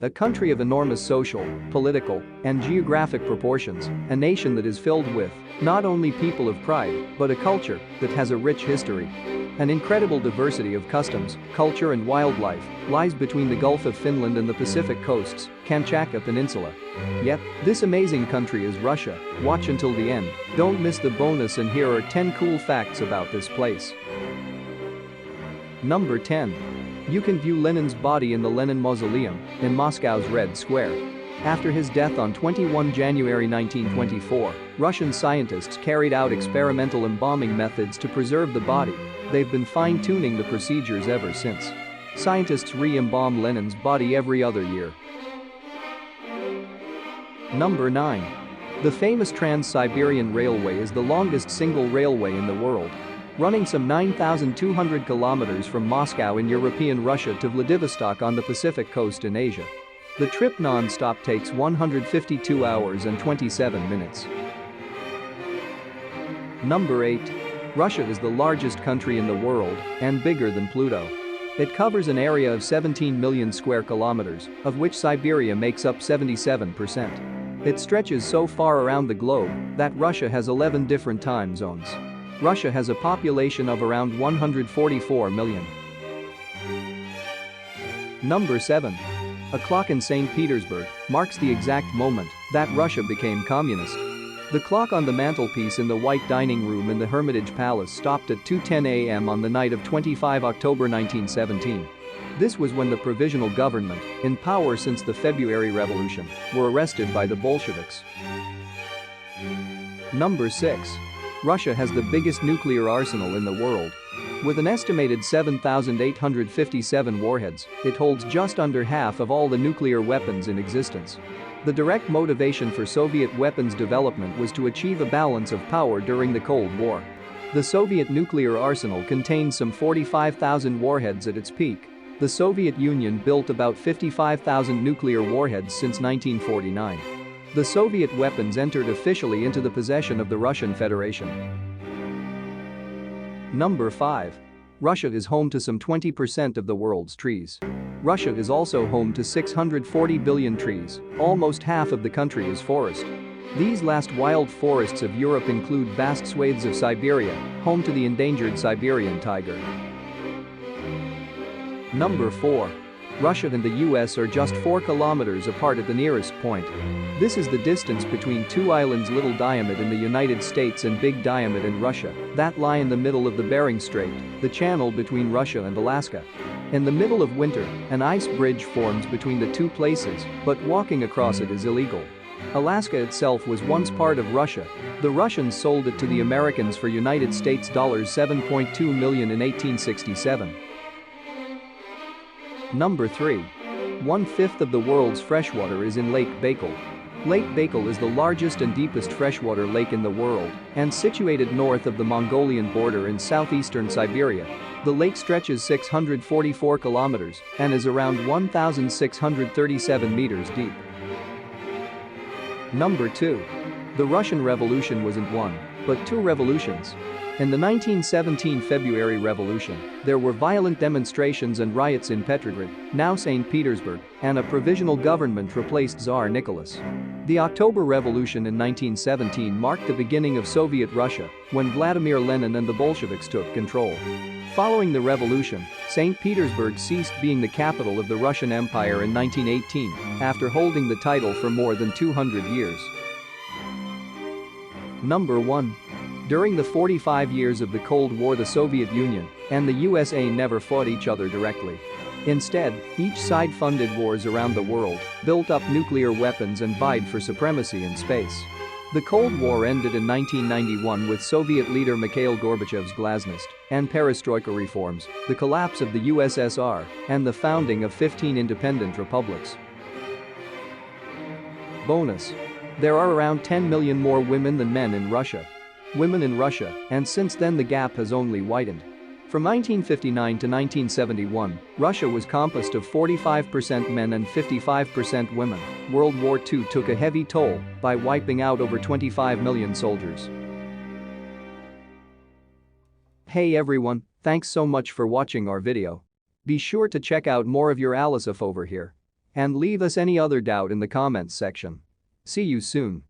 A country of enormous social, political, and geographic proportions, a nation that is filled with not only people of pride, but a culture that has a rich history. An incredible diversity of customs, culture and wildlife lies between the Gulf of Finland and the Pacific coasts, Kamchatka Peninsula. Yet, this amazing country is Russia. Watch until the end, don't miss the bonus, and here are 10 cool facts about this place. Number 10. You can view Lenin's body in the Lenin Mausoleum in Moscow's Red Square. After his death on 21 January 1924, Russian scientists carried out experimental embalming methods to preserve the body. They've been fine-tuning the procedures ever since. Scientists re-embalm Lenin's body every other year. Number 9. The famous Trans-Siberian Railway is the longest single railway in the world, running some 9,200 kilometers from Moscow in European Russia to Vladivostok on the Pacific coast in Asia. The trip non-stop takes 152 hours and 27 minutes. Number 8. Russia is the largest country in the world and bigger than Pluto. It covers an area of 17 million square kilometers, of which Siberia makes up 77%. It stretches so far around the globe that Russia has 11 different time zones. Russia has a population of around 144 million. Number 7. A clock in St. Petersburg marks the exact moment that Russia became communist. The clock on the mantelpiece in the White Dining Room in the Hermitage Palace stopped at 2:10 a.m. on the night of 25 October 1917. This was when the provisional government, in power since the February Revolution, were arrested by the Bolsheviks. Number 6. Russia has the biggest nuclear arsenal in the world. With an estimated 7,857 warheads, it holds just under half of all the nuclear weapons in existence. The direct motivation for Soviet weapons development was to achieve a balance of power during the Cold War. The Soviet nuclear arsenal contained some 45,000 warheads at its peak. The Soviet Union built about 55,000 nuclear warheads since 1949. The Soviet weapons entered officially into the possession of the Russian Federation. Number 5. Russia is home to some 20% of the world's trees. Russia is also home to 640 billion trees, almost half of the country is forest. These last wild forests of Europe include vast swathes of Siberia, home to the endangered Siberian tiger. Number 4. Russia and the US are just 4 kilometers apart at the nearest point. This is the distance between two islands, Little Diamond in the United States and Big Diamond in Russia, that lie in the middle of the Bering Strait, the channel between Russia and Alaska. In the middle of winter, an ice bridge forms between the two places, but walking across it is illegal. Alaska itself was once part of Russia. The Russians sold it to the Americans for United States $7.2 million in 1867. Number 3. 1/5 of the world's freshwater is in Lake Baikal. Lake Baikal is the largest and deepest freshwater lake in the world and situated north of the Mongolian border in southeastern Siberia. The lake stretches 644 kilometers and is around 1,637 meters deep. Number 2. The Russian Revolution wasn't one, but two revolutions. In the 1917 February Revolution, there were violent demonstrations and riots in Petrograd, now St. Petersburg, and a provisional government replaced Tsar Nicholas. The October Revolution in 1917 marked the beginning of Soviet Russia, when Vladimir Lenin and the Bolsheviks took control. Following the revolution, St. Petersburg ceased being the capital of the Russian Empire in 1918, after holding the title for more than 200 years. Number 1. During the 45 years of the Cold War, the Soviet Union and the USA never fought each other directly. Instead, each side funded wars around the world, built up nuclear weapons and vied for supremacy in space. The Cold War ended in 1991 with Soviet leader Mikhail Gorbachev's glasnost and perestroika reforms, the collapse of the USSR, and the founding of 15 independent republics. Bonus. There are around 10 million more women than men in Russia. And since then the gap has only widened. From 1959 to 1971, Russia was composed of 45% men and 55% women. World War II took a heavy toll by wiping out over 25 million soldiers. Hey everyone, thanks so much for watching our video. Be sure to check out more of your Alisif over here. And leave us any other doubt in the comments section. See you soon.